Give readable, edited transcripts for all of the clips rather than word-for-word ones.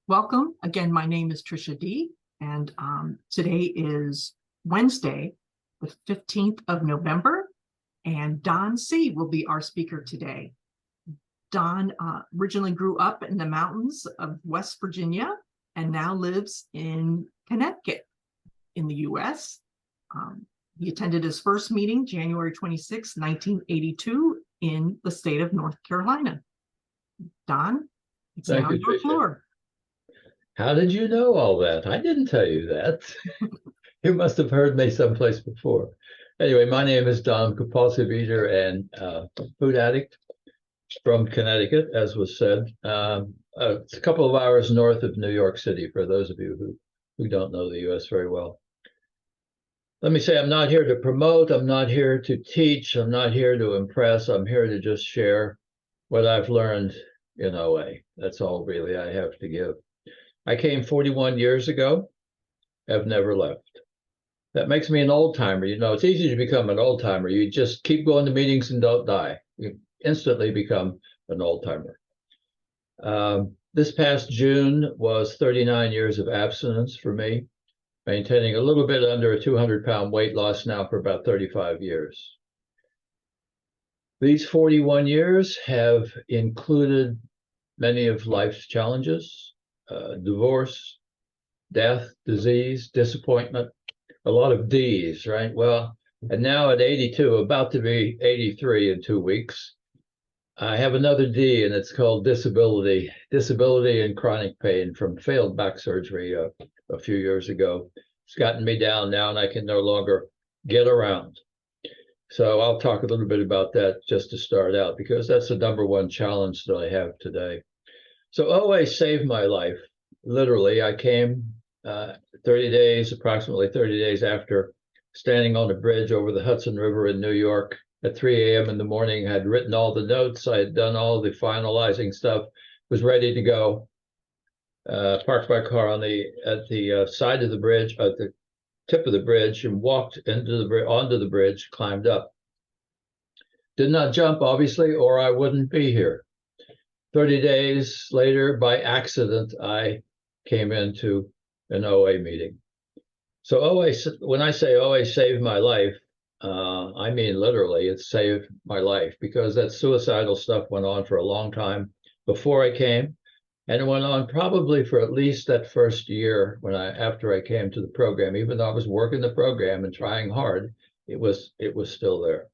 Welcome. Again, my name is Tricia D, and today is Wednesday, the 15th of November, and Don C. will be our speaker today. Don originally grew up in the mountains of West Virginia and now lives in Connecticut in the U.S. He attended his first meeting January 26, 1982 in the state of North Carolina. Don, it's now your floor. How did you know all that? I didn't tell you that. You must have heard me someplace before. Anyway, my name is Don, compulsive eater and food addict from Connecticut, as was said. It's a couple of hours north of New York City, for those of you who don't know the U.S. very well. Let me say, I'm not here to promote, I'm not here to teach, I'm not here to impress, I'm here to just share what I've learned in OA. That's all really I have to give. I came 41 years ago, have never left. That makes me an old timer. You know, it's easy to become an old timer. You just keep going to meetings and don't die. You instantly become an old timer. This past June was 39 years of abstinence for me, maintaining a little bit under a 200-pound weight loss now for about 35 years. These 41 years have included many of life's challenges, divorce, death, disease, disappointment, a lot of D's, right? Well, and now at 82, about to be 83 in 2 weeks, I have another D, and it's called disability and chronic pain from failed back surgery a few years ago. It's gotten me down now, and I can no longer get around. So I'll talk a little bit about that just to start out, because that's the number one challenge that I have today. So OA saved my life. Literally, I came approximately 30 days after standing on a bridge over the Hudson River in New York at 3 a.m. in the morning. I had written all the notes. I had done all the finalizing stuff, was ready to go. Parked my car at the side of the bridge, at the tip of the bridge, and walked onto the bridge, climbed up. Did not jump, obviously, or I wouldn't be here. 30 days later, by accident, I came into an OA meeting. So OA, when I say OA saved my life, I mean literally, it saved my life, because that suicidal stuff went on for a long time before I came, and it went on probably for at least that first year after I came to the program. Even though I was working the program and trying hard, it was still there.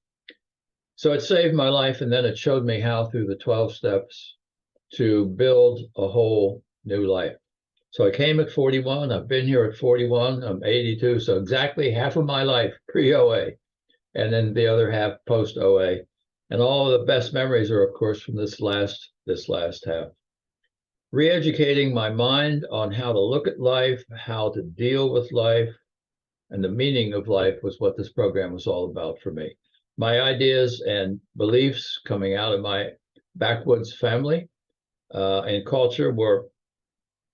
So it saved my life, and then it showed me how through the 12 steps to build a whole new life. So I came at 41, I've been here at 41, I'm 82, so exactly half of my life pre-OA, and then the other half post-OA. And all of the best memories are, of course, from this last half. Re-educating my mind on how to look at life, how to deal with life, and the meaning of life was what this program was all about for me. My ideas and beliefs coming out of my backwoods family and culture were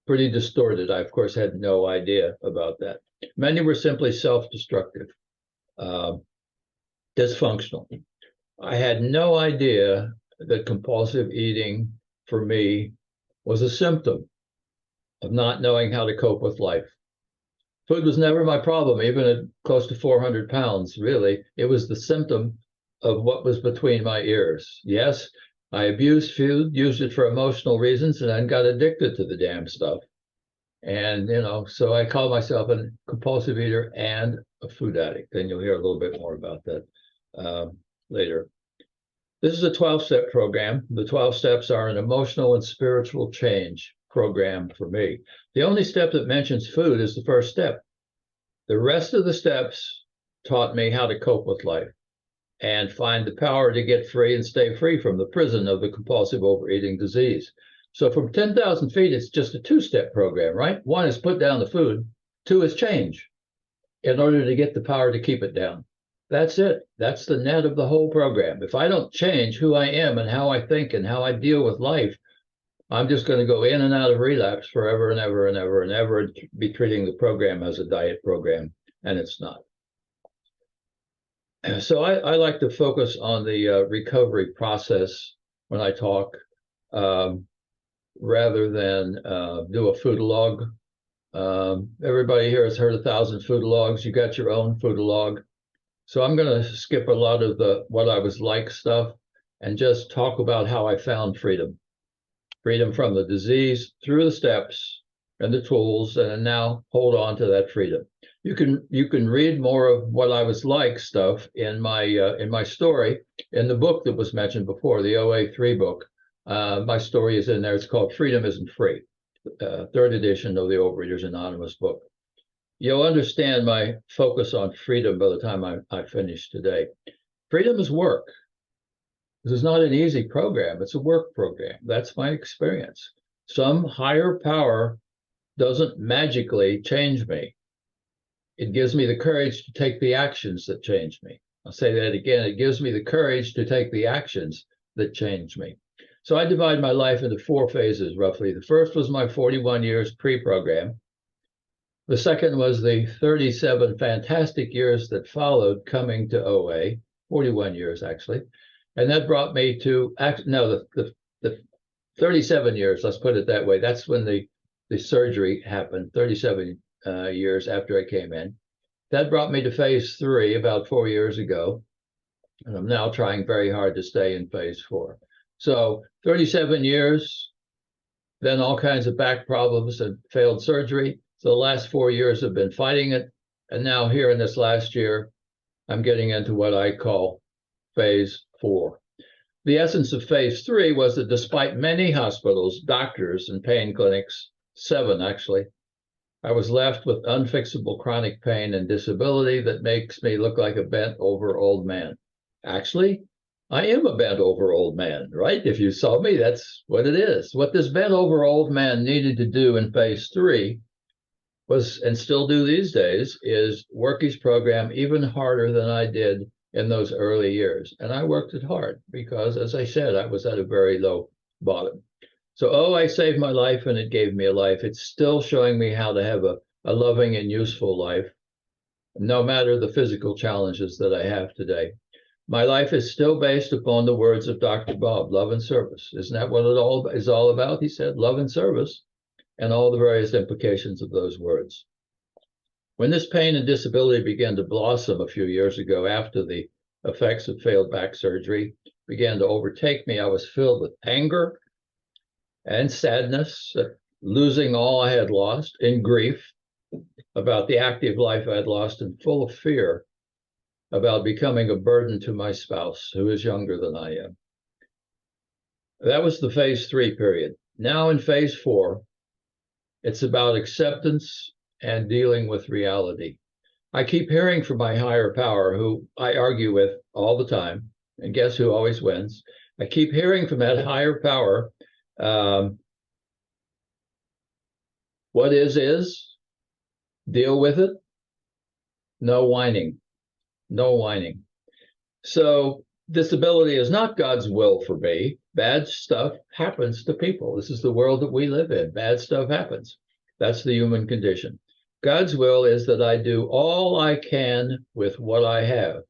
pretty distorted. I, of course, had no idea about that. Many were simply self-destructive, dysfunctional. I had no idea that compulsive eating for me was a symptom of not knowing how to cope with life. Food was never my problem, even at close to 400 pounds, really. It was the symptom of what was between my ears. Yes, I abused food, used it for emotional reasons, and then got addicted to the damn stuff. And, you know, so I call myself a compulsive eater and a food addict. And you'll hear a little bit more about that later. This is a 12-step program. The 12 steps are an emotional and spiritual change program for me. The only step that mentions food is the first step. The rest of the steps taught me how to cope with life and find the power to get free and stay free from the prison of the compulsive overeating disease. So from 10,000 feet, it's just a 2-step program, right? 1 is put down the food, 2 is change in order to get the power to keep it down. That's it. That's the net of the whole program. If I don't change who I am and how I think and how I deal with life, I'm just going to go in and out of relapse forever and ever and ever and ever, and be treating the program as a diet program, and it's not. So I like to focus on the recovery process when I talk. rather than do a foodalog. Everybody here has heard 1,000 foodalogs. You got your own foodalog. So I'm going to skip a lot of the what I was like stuff and just talk about how I found freedom. Freedom from the disease, through the steps and the tools, and now hold on to that freedom. You can read more of what I was like stuff in my story in the book that was mentioned before, the OA3 book. My story is in there. It's called Freedom Isn't Free, third edition of the Overeaters Anonymous book. You'll understand my focus on freedom by the time I finish today. Freedom is work. This is not an easy program. It's a work program. That's my experience. Some higher power doesn't magically change me. It gives me the courage to take the actions that change me. I'll say that again. It gives me the courage to take the actions that change me. So I divide my life into 4 phases, roughly. The first was my 41 years pre-program. The second was the 37 fantastic years that followed coming to OA, 41 years actually. And that brought me to, the 37 years, let's put it that way. That's when the surgery happened, 37 years after I came in. That brought me to phase 3 about 4 years ago. And I'm now trying very hard to stay in phase 4. So 37 years, then all kinds of back problems and failed surgery. So the last 4 years have been fighting it. And now here in this last year, I'm getting into what I call phase 4. The essence of phase 3 was that despite many hospitals, doctors, and pain clinics, 7 actually, I was left with unfixable chronic pain and disability that makes me look like a bent over old man. Actually, I am a bent over old man, right? If you saw me, that's what it is. What this bent over old man needed to do in phase 3 was, and still do these days, is work his program even harder than I did in those early years. And I worked it hard because, as I said, I was at a very low bottom. So, I saved my life and it gave me a life. It's still showing me how to have a loving and useful life, no matter the physical challenges that I have today. My life is still based upon the words of Dr. Bob, love and service. Isn't that what it all is all about? He said, love and service, and all the various implications of those words. When this pain and disability began to blossom a few years ago after the effects of failed back surgery began to overtake me, I was filled with anger and sadness at losing all I had lost, in grief about the active life I had lost, and full of fear about becoming a burden to my spouse, who is younger than I am. That was the phase 3 period. Now in phase 4, it's about acceptance and dealing with reality. I keep hearing from my higher power, who I argue with all the time, and guess who always wins? I keep hearing from that higher power, what is, deal with it, no whining, no whining. So disability is not God's will for me. Bad stuff happens to people. This is the world that we live in. Bad stuff happens. That's the human condition. God's will is that I do all I can with what I have.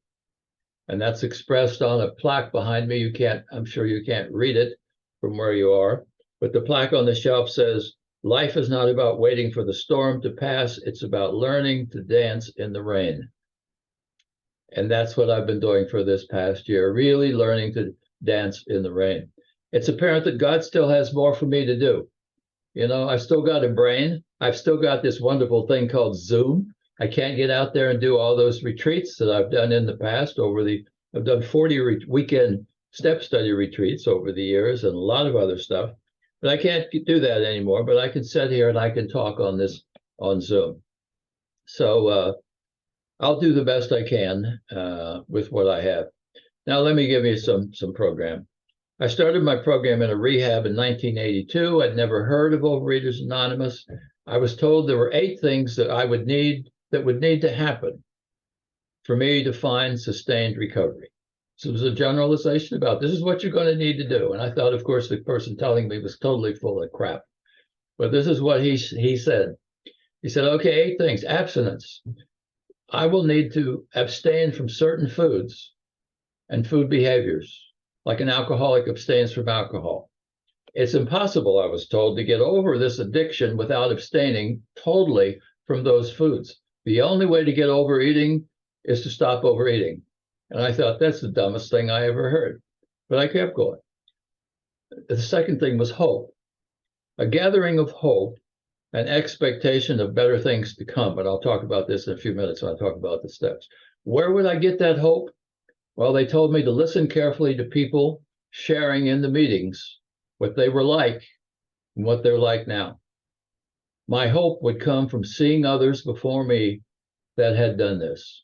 And that's expressed on a plaque behind me. I'm sure you can't read it from where you are, but the plaque on the shelf says, life is not about waiting for the storm to pass. It's about learning to dance in the rain. And that's what I've been doing for this past year, really learning to dance in the rain. It's apparent that God still has more for me to do. You know, I've still got a brain. I've still got this wonderful thing called Zoom. I can't get out there and do all those retreats that I've done in the past. I've done 40 weekend step study retreats over the years and a lot of other stuff. But I can't do that anymore. But I can sit here and I can talk on Zoom. So I'll do the best I can with what I have. Now let me give you some program. I started my program in a rehab in 1982. I'd never heard of Overeaters Anonymous. I was told there were 8 things that would need to happen for me to find sustained recovery. So it was a generalization about this is what you're going to need to do. And I thought, of course, the person telling me was totally full of crap. But this is what he said. He said, okay, 8 things. Abstinence. I will need to abstain from certain foods and food behaviors, like an alcoholic abstains from alcohol. It's impossible, I was told, to get over this addiction without abstaining totally from those foods. The only way to get overeating is to stop overeating. And I thought, that's the dumbest thing I ever heard. But I kept going. The second thing was hope, a gathering of hope, an expectation of better things to come. But I'll talk about this in a few minutes when I talk about the steps. Where would I get that hope? Well, they told me to listen carefully to people sharing in the meetings what they were like and what they're like now. My hope would come from seeing others before me that had done this.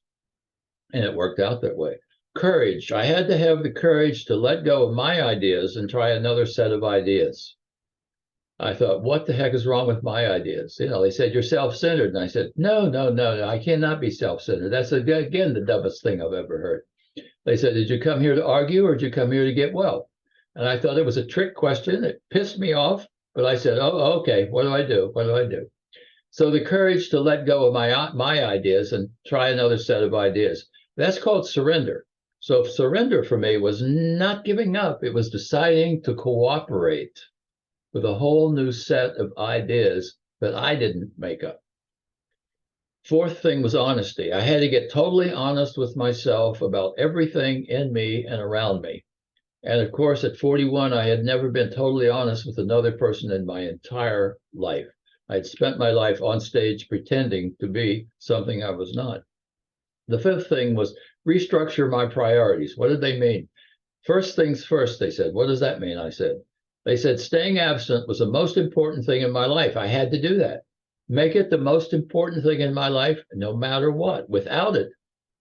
And it worked out that way. Courage. I had to have the courage to let go of my ideas and try another set of ideas. I thought, what the heck is wrong with my ideas? You know, they said, you're self-centered. And I said, no, I cannot be self-centered. That's, again, the dumbest thing I've ever heard. They said, did you come here to argue or did you come here to get well? And I thought it was a trick question. It pissed me off, but I said, oh, okay, what do I do? What do I do? So the courage to let go of my ideas and try another set of ideas. That's called surrender. So surrender for me was not giving up. It was deciding to cooperate with a whole new set of ideas that I didn't make up. Fourth thing was honesty. I had to get totally honest with myself about everything in me and around me. And of course, at 41, I had never been totally honest with another person in my entire life. I had spent my life on stage pretending to be something I was not. The fifth thing was restructure my priorities. What did they mean? First things first, they said. What does that mean? I said. They said staying absent was the most important thing in my life. I had to do that. Make it the most important thing in my life, no matter what. Without it,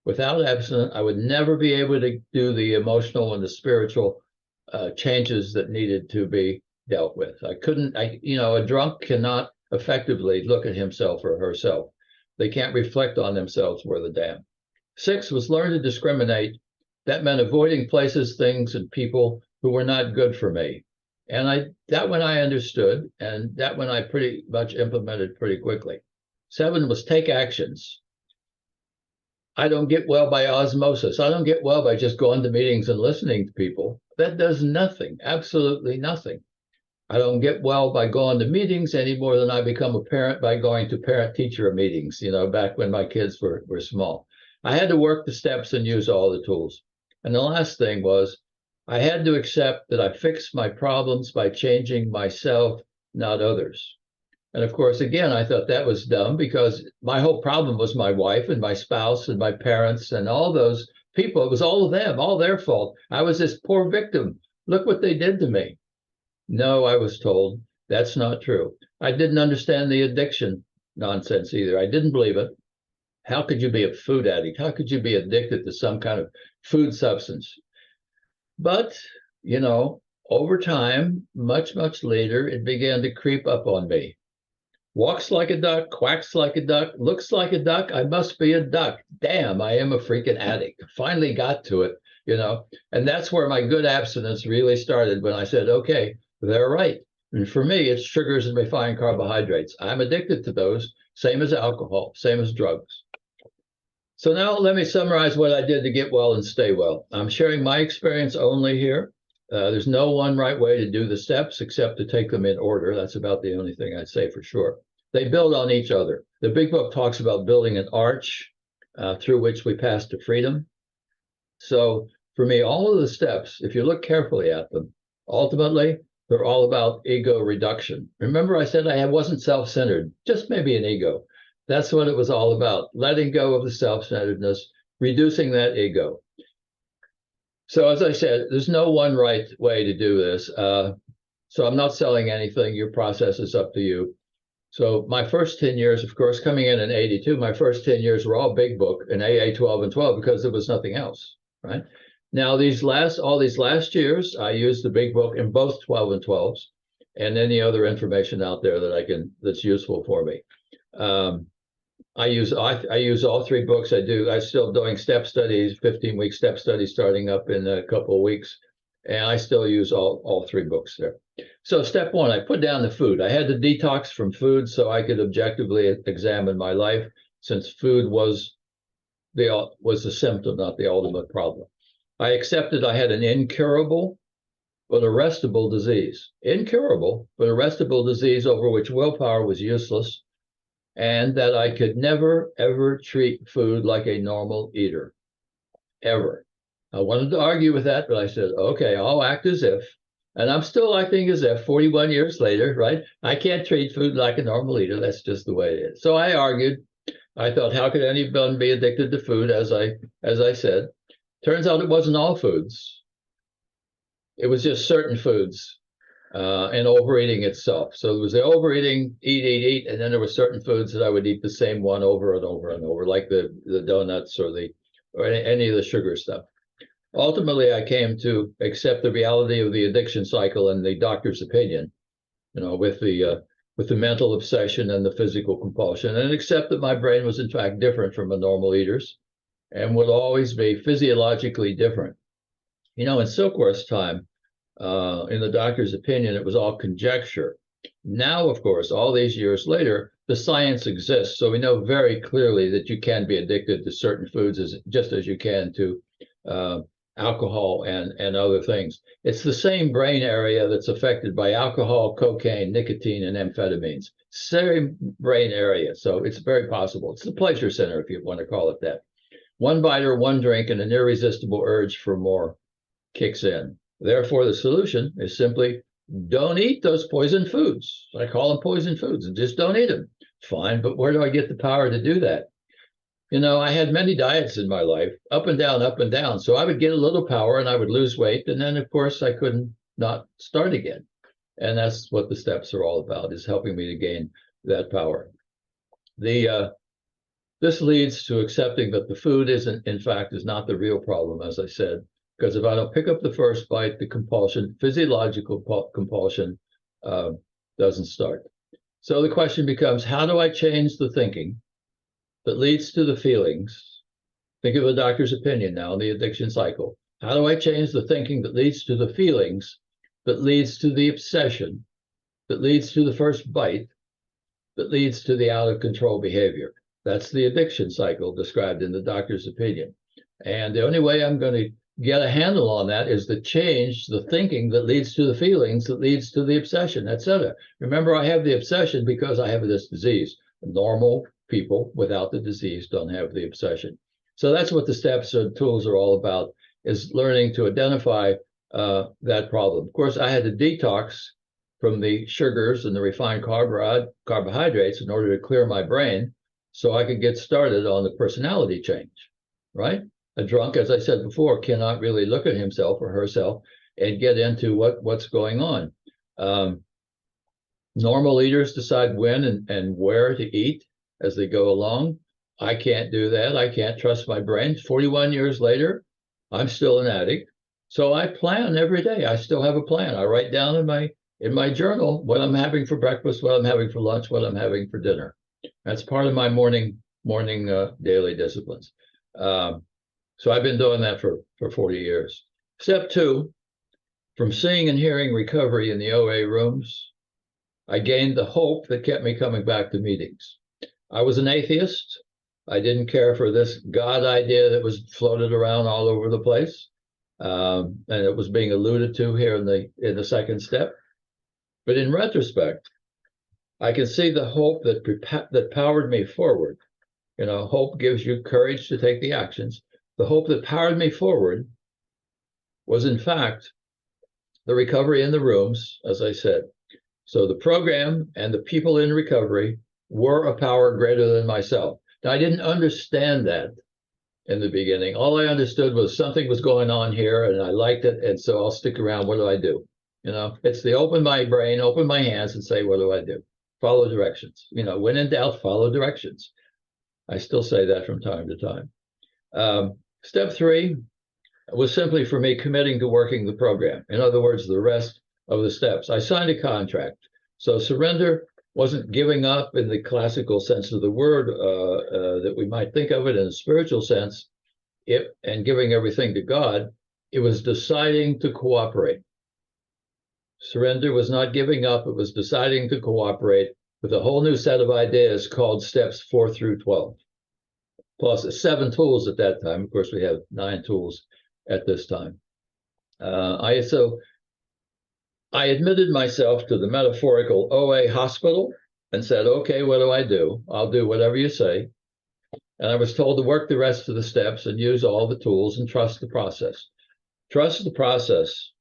without abstinence, I would never be able to do the emotional and the spiritual changes that needed to be dealt with. I couldn't, a drunk cannot effectively look at himself or herself. They can't reflect on themselves worth a damn. 6 was learn to discriminate. That meant avoiding places, things, and people who were not good for me. And that one I understood, and that one I pretty much implemented pretty quickly. 7 was take actions. I don't get well by osmosis. I don't get well by just going to meetings and listening to people. That does nothing, absolutely nothing. I don't get well by going to meetings any more than I become a parent by going to parent-teacher meetings, back when my kids were small. I had to work the steps and use all the tools. And the last thing was, I had to accept that I fixed my problems by changing myself, not others. And of course, again, I thought that was dumb because my whole problem was my wife and my spouse and my parents and all those people. It was all of them, all their fault. I was this poor victim. Look what they did to me. No, I was told, that's not true. I didn't understand the addiction nonsense either. I didn't believe it. How could you be a food addict? How could you be addicted to some kind of food substance? But, over time, much later, it began to creep up on me. Walks like a duck, quacks like a duck, looks like a duck, I must be a duck. Damn, I am a freaking addict. Finally got to it, And that's where my good abstinence really started, when I said, okay, they're right. And for me, it's sugars and refined carbohydrates. I'm addicted to those, same as alcohol, same as drugs. So now let me summarize what I did to get well and stay well. I'm sharing my experience only here. There's no one right way to do the steps except to take them in order. That's about the only thing I'd say for sure. They build on each other. The big book talks about building an arch through which we pass to freedom. So for me, all of the steps, if you look carefully at them, ultimately, they're all about ego reduction. Remember I said I wasn't self-centered, just maybe an ego. That's what it was all about, letting go of the self-centeredness, reducing that ego. So as I said, there's no one right way to do this. So I'm not selling anything. Your process is up to you. So my first 10 years, of course, coming in 82, my first 10 years were all big book in AA 12 and 12 because there was nothing else, right? Now, all these last years, I used the big book in both 12 and 12s and any other information out there that's useful for me. I use all 3 books. I'm still doing step studies, 15-week step studies starting up in a couple of weeks. And I still use all 3 books there. So step 1, I put down the food. I had to detox from food so I could objectively examine my life, since food was the symptom, not the ultimate problem. I accepted I had an incurable but arrestable disease. Incurable, but arrestable disease over which willpower was useless, and that I could never, ever treat food like a normal eater, ever. I wanted to argue with that, but I said, okay, I'll act as if, and I'm still acting as if 41 years later, right? I can't treat food like a normal eater. That's just the way it is. So I argued. I thought, how could anyone be addicted to food, as I said? Turns out it wasn't all foods. It was just certain foods and overeating itself. So there was the overeating, eat, and then there were certain foods that I would eat the same one over and over and over, like the donuts or any of the sugar stuff. Ultimately, I came to accept the reality of the addiction cycle and the doctor's opinion, with the mental obsession and the physical compulsion, and accept that my brain was in fact different from a normal eater's and would always be physiologically different. In Silkworth's time, in the doctor's opinion, it was all conjecture. Now, of course, all these years later, the science exists. So we know very clearly that you can be addicted to certain foods just as you can to alcohol and other things. It's the same brain area that's affected by alcohol, cocaine, nicotine, and amphetamines. Same brain area. So it's very possible. It's the pleasure center, if you want to call it that. One bite or one drink and an irresistible urge for more kicks in. Therefore, the solution is simply don't eat those poison foods. I call them poison foods, and just don't eat them. Fine, but where do I get the power to do that? I had many diets in my life, up and down, up and down. So I would get a little power and I would lose weight. And then, of course, I couldn't not start again. And that's what the steps are all about, is helping me to gain that power. This leads to accepting that the food is not the real problem, as I said, because if I don't pick up the first bite, the physiological compulsion doesn't start. So the question becomes, how do I change the thinking that leads to the feelings? Think of a doctor's opinion now in the addiction cycle. How do I change the thinking that leads to the feelings, that leads to the obsession, that leads to the first bite, that leads to the out of control behavior? That's the addiction cycle described in the doctor's opinion. And the only way I'm going to get a handle on that is to change the thinking that leads to the feelings, that leads to the obsession, etc. Remember, I have the obsession because I have this disease. Normal people without the disease don't have the obsession. So that's what the steps and tools are all about, is learning to identify that problem. Of course, I had to detox from the sugars and the refined carbohydrates in order to clear my brain so I could get started on the personality change, right? A drunk, as I said before, cannot really look at himself or herself and get into what's going on. Normal eaters decide when and where to eat as they go along. I can't do that. I can't trust my brain. 41 years later, I'm still an addict. So I plan every day. I still have a plan. I write down in my journal what I'm having for breakfast, what I'm having for lunch, what I'm having for dinner. That's part of my morning daily disciplines. So I've been doing that for 40 years. Step 2, from seeing and hearing recovery in the OA rooms, I gained the hope that kept me coming back to meetings. I was an atheist. I didn't care for this God idea that was floated around all over the place. And it was being alluded to here in the second step. But in retrospect, I can see the hope that powered me forward. Hope gives you courage to take the actions. The hope that powered me forward was, in fact, the recovery in the rooms, as I said. So the program and the people in recovery were a power greater than myself. Now, I didn't understand that in the beginning. All I understood was something was going on here and I liked it. And so I'll stick around. What do I do? It's the open my brain, open my hands and say, what do I do? Follow directions. When in doubt, follow directions. I still say that from time to time. Step 3 was simply for me committing to working the program. In other words, the rest of the steps. I signed a contract. So surrender wasn't giving up in the classical sense of the word that we might think of it in a spiritual sense, and giving everything to God. It was deciding to cooperate. Surrender was not giving up. It was deciding to cooperate with a whole new set of ideas called steps 4 through 12. Plus 7 tools at that time. Of course, we have 9 tools at this time. I admitted myself to the metaphorical OA hospital and said, okay, what do I do? I'll do whatever you say. And I was told to work the rest of the steps and use all the tools and trust the process. Trust the process,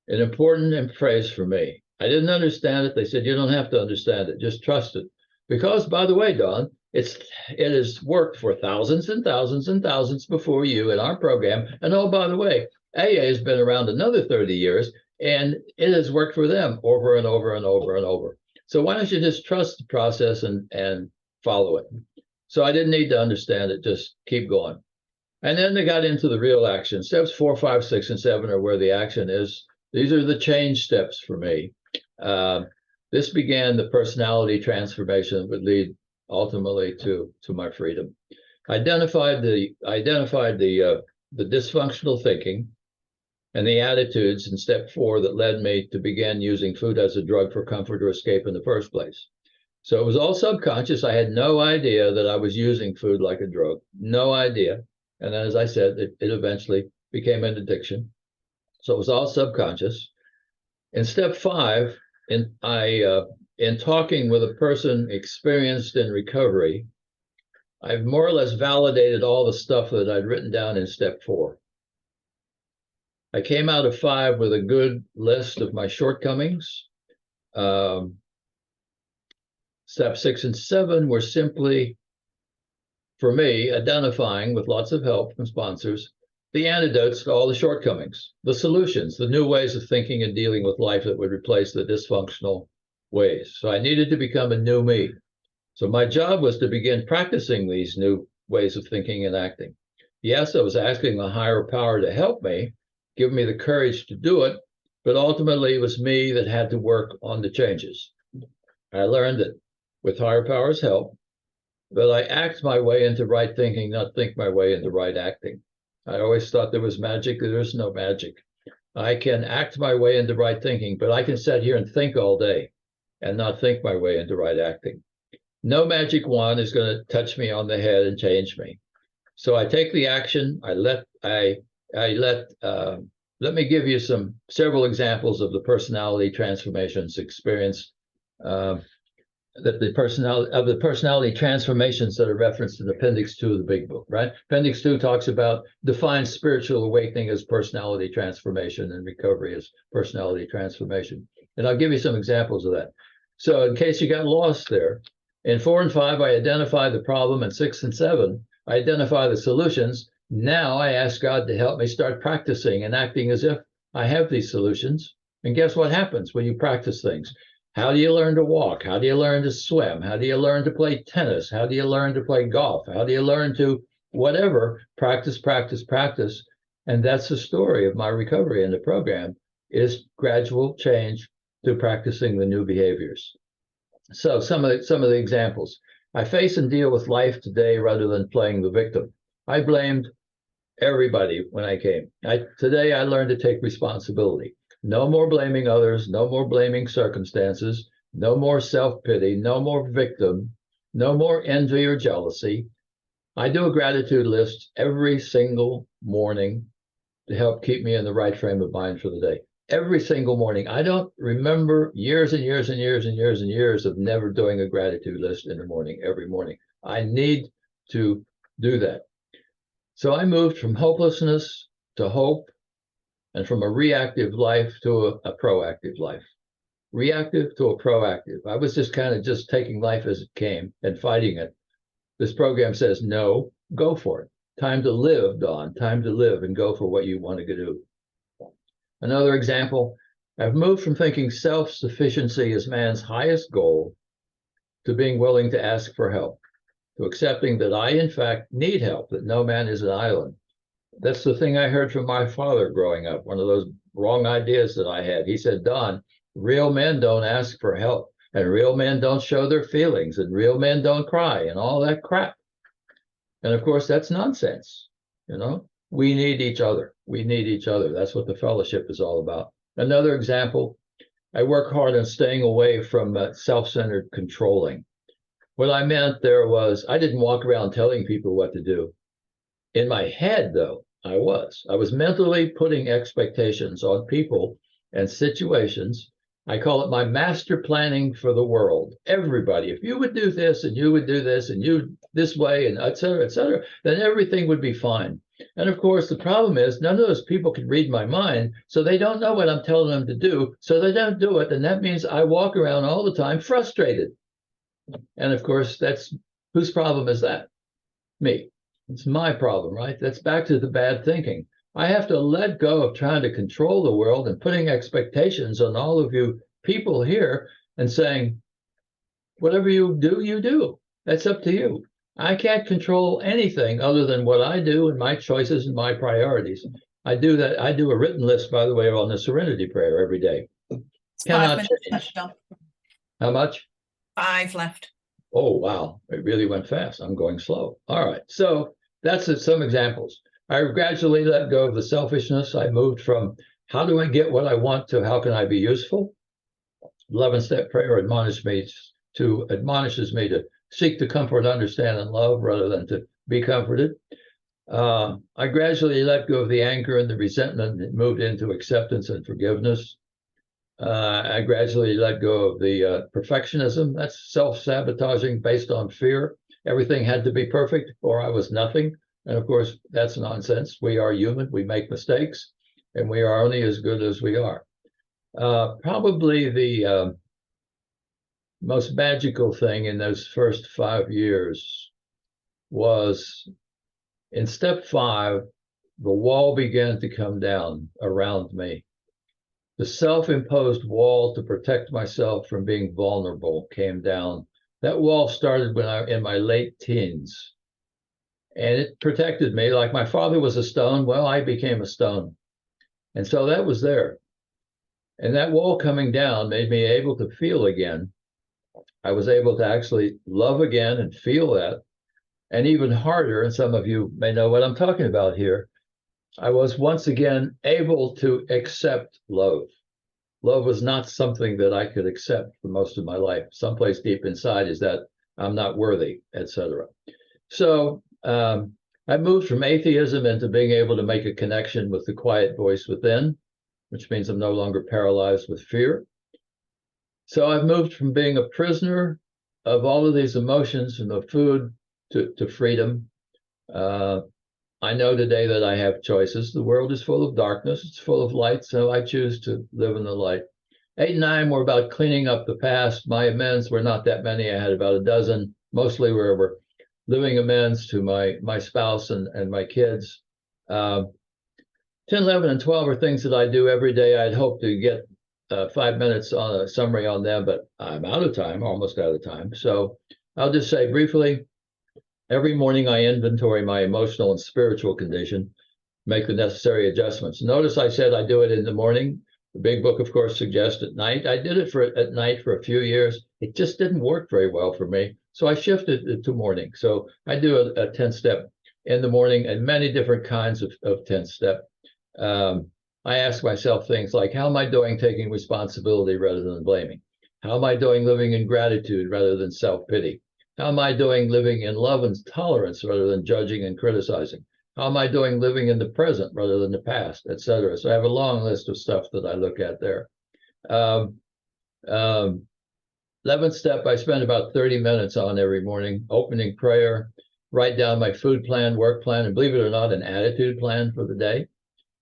an important phrase for me. I didn't understand it. They said, you don't have to understand it, just trust it. Because, by the way, Don, it has worked for thousands and thousands and thousands before you in our program. And oh, by the way, AA has been around another 30 years, and it has worked for them over and over and over and over. So why don't you just trust the process and follow it? So I didn't need to understand it, just keep going. And then they got into the real action. Steps 4, 5, 6, and 7 are where the action is. These are the change steps for me. This began the personality transformation that would lead ultimately to my freedom. Identified the dysfunctional thinking and the attitudes in step 4 that led me to begin using food as a drug for comfort or escape in the first place. So it was all subconscious. I had no idea that I was using food like a drug, no idea. And then, as I said, it eventually became an addiction. So it was all subconscious. In step 5, in talking with a person experienced in recovery, I've more or less validated all the stuff that I'd written down in step 4. I came out of 5 with a good list of my shortcomings. Step 6 and 7 were simply, for me, identifying with lots of help from sponsors, the antidotes to all the shortcomings, the solutions, the new ways of thinking and dealing with life that would replace the dysfunctional ways. So I needed to become a new me. So my job was to begin practicing these new ways of thinking and acting. Yes, I was asking the higher power to help me, give me the courage to do it, but ultimately it was me that had to work on the changes. I learned that with higher power's help, that I act my way into right thinking, not think my way into right acting. I always thought there was magic. There's no magic. I can act my way into right thinking, but I can sit here and think all day and not think my way into right acting. No magic wand is going to touch me on the head and change me. So I take the action. Let me give you several examples of the personality transformations experience. The personality transformations that are referenced in Appendix 2 of the Big Book, right? Appendix 2 talks about defines spiritual awakening as personality transformation and recovery as personality transformation. And I'll give you some examples of that. So in case you got lost there, in 4 and 5, I identify the problem. In 6 and 7, I identify the solutions. Now I ask God to help me start practicing and acting as if I have these solutions. And guess what happens when you practice things? How do you learn to walk? How do you learn to swim? How do you learn to play tennis? How do you learn to play golf? How do you learn to whatever? Practice, practice, practice. And that's the story of my recovery in the program, is gradual change through practicing the new behaviors. So some of the examples. I face and deal with life today rather than playing the victim. I blamed everybody when I came. Today I learned to take responsibility. No more blaming others, no more blaming circumstances, no more self-pity, no more victim, no more envy or jealousy. I do a gratitude list every single morning to help keep me in the right frame of mind for the day. Every single morning. I don't remember years and years and years and years and years of never doing a gratitude list in the morning, every morning. I need to do that. So I moved from hopelessness to hope, and from a reactive life to a proactive life. Reactive to a proactive. I was just kind of just taking life as it came and fighting it. This program says, no, go for it. Time to live, Dawn. Time to live and go for what you want to do. Another example, I've moved from thinking self-sufficiency is man's highest goal to being willing to ask for help, to accepting that I, in fact, need help, that no man is an island. That's the thing I heard from my father growing up, one of those wrong ideas that I had. He said, Don, real men don't ask for help, and real men don't show their feelings, and real men don't cry, and all that crap. And of course, that's nonsense. You know, we need each other. We need each other. That's what the fellowship is all about. Another example, I work hard on staying away from self-centered controlling. What I meant there was, I didn't walk around telling people what to do. In my head, though, I was mentally putting expectations on people and situations. I call it my master planning for the world. Everybody, if you would do this and you would do this and you this way and et cetera, then everything would be fine. And of course, the problem is none of those people can read my mind, so they don't know what I'm telling them to do, so they don't do it. And that means I walk around all the time frustrated. And of course, that's whose problem is that? Me. It's my problem, right? That's back to the bad thinking. I have to let go of trying to control the world and putting expectations on all of you people here and saying, whatever you do, you do. That's up to you. I can't control anything other than what I do and my choices and my priorities. I do that. I do a written list, by the way, on the Serenity Prayer every day. Cannot change. How much? 5 left. Oh, wow. It really went fast. I'm going slow. All right. So that's some examples. I gradually let go of the selfishness. I moved from how do I get what I want to how can I be useful? 11-step prayer admonishes me to seek to comfort, understand, and love rather than to be comforted. I gradually let go of the anger and the resentment and moved into acceptance and forgiveness. I gradually let go of the perfectionism. That's self-sabotaging based on fear. Everything had to be perfect or I was nothing. And of course, that's nonsense. We are human. We make mistakes, and we are only as good as we are. Probably the most magical thing in those first 5 years was in step 5, the wall began to come down around me. The self-imposed wall to protect myself from being vulnerable came down. That wall started when in my late teens. And it protected me. Like my father was a stone, well, I became a stone. And so that was there. And that wall coming down made me able to feel again. I was able to actually love again and feel that. And even harder, and some of you may know what I'm talking about here, I was once again able to accept love. Love was not something that I could accept for most of my life. Someplace deep inside is that I'm not worthy, etc. So I moved from atheism into being able to make a connection with the quiet voice within, which means I'm no longer paralyzed with fear. So I've moved from being a prisoner of all of these emotions and the food to freedom. I know today that I have choices. The world is full of darkness. It's full of light, so I choose to live in the light. 8 and 9 were about cleaning up the past. My amends were not that many. I had about a dozen. Mostly were living amends to my spouse and my kids. 10, 11, and 12 are things that I do every day. I'd hope to get 5 minutes on a summary on them, but I'm out of time, almost out of time. So I'll just say briefly, every morning I inventory my emotional and spiritual condition, make the necessary adjustments. Notice I said I do it in the morning. The big book, of course, suggests at night. I did it at night for a few years. It just didn't work very well for me. So I shifted it to morning. So I do a 10-step in the morning and many different kinds of 10-step. I ask myself things like, how am I doing taking responsibility rather than blaming? How am I doing living in gratitude rather than self-pity? How am I doing living in love and tolerance rather than judging and criticizing? How am I doing living in the present rather than the past, et cetera? So I have a long list of stuff that I look at there. 11th step, I spend about 30 minutes on every morning, opening prayer, write down my food plan, work plan, and believe it or not, an attitude plan for the day.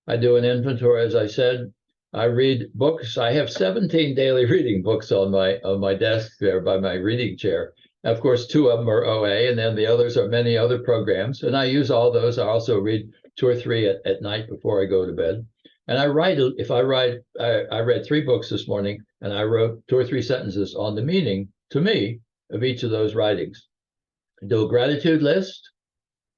I do an inventory, as I said. I read books. I have 17 daily reading books on my desk there by my reading chair. Of course, 2 of them are OA, and then the others are many other programs. And I use all those. I also read 2 or 3 at night before I go to bed. And I write, I read 3 books this morning, and I wrote 2 or 3 sentences on the meaning, to me, of each of those writings. I do a gratitude list,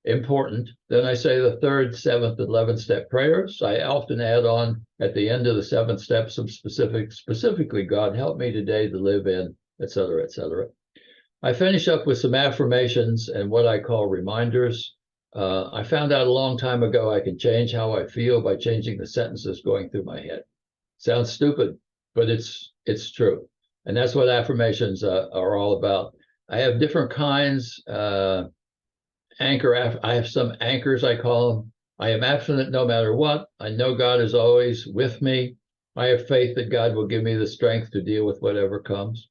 important. Then I say the 3rd, 7th, and 11th step prayers. I often add on at the end of the 7th step some specifically, God, help me today to live in, et cetera, et cetera. I finish up with some affirmations and what I call reminders. I found out a long time ago I can change how I feel by changing the sentences going through my head. Sounds stupid, but it's true. And that's what affirmations are all about. I have different kinds. I have some anchors, I call them. I am abstinent no matter what. I know God is always with me. I have faith that God will give me the strength to deal with whatever comes.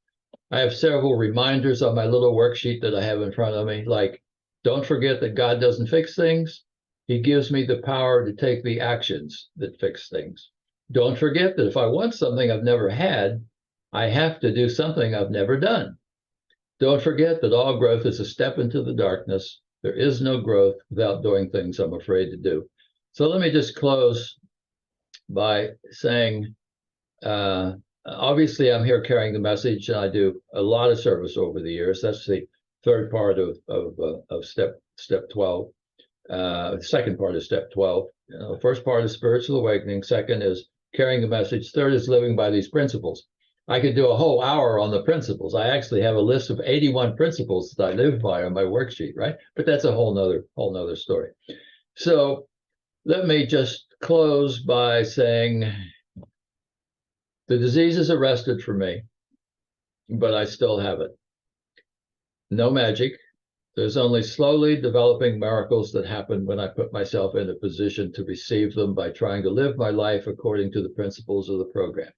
I have several reminders on my little worksheet that I have in front of me, like, don't forget that God doesn't fix things. He gives me the power to take the actions that fix things. Don't forget that if I want something I've never had, I have to do something I've never done. Don't forget that all growth is a step into the darkness. There is no growth without doing things I'm afraid to do. So let me just close by saying, obviously, I'm here carrying the message, and I do a lot of service over the years. That's the third part of step 12. The second part is step 12. First part is spiritual awakening. Second is carrying the message. Third is living by these principles. I could do a whole hour on the principles. I actually have a list of 81 principles that I live by on my worksheet, right? But that's a whole nother story. So let me just close by saying the disease is arrested for me, but I still have it. No magic. There's only slowly developing miracles that happen when I put myself in a position to receive them by trying to live my life according to the principles of the program.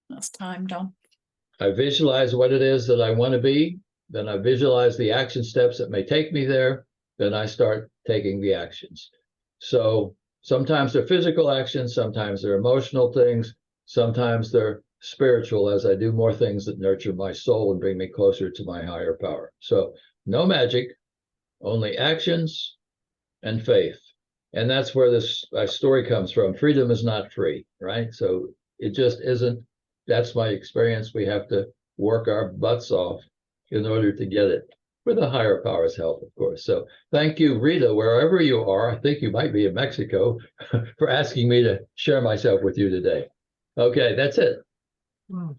That's time, Don. I visualize what it is that I want to be. Then I visualize the action steps that may take me there. Then I start taking the actions. So sometimes they're physical actions, sometimes they're emotional things, sometimes they're spiritual as I do more things that nurture my soul and bring me closer to my higher power. So no magic, only actions and faith. And that's where this story comes from. Freedom is not free, right? So it just isn't. That's my experience. We have to work our butts off in order to get it, with a higher power's help, of course. So thank you, Rita, wherever you are. I think you might be in Mexico, for asking me to share myself with you today. Okay, that's it. Wow.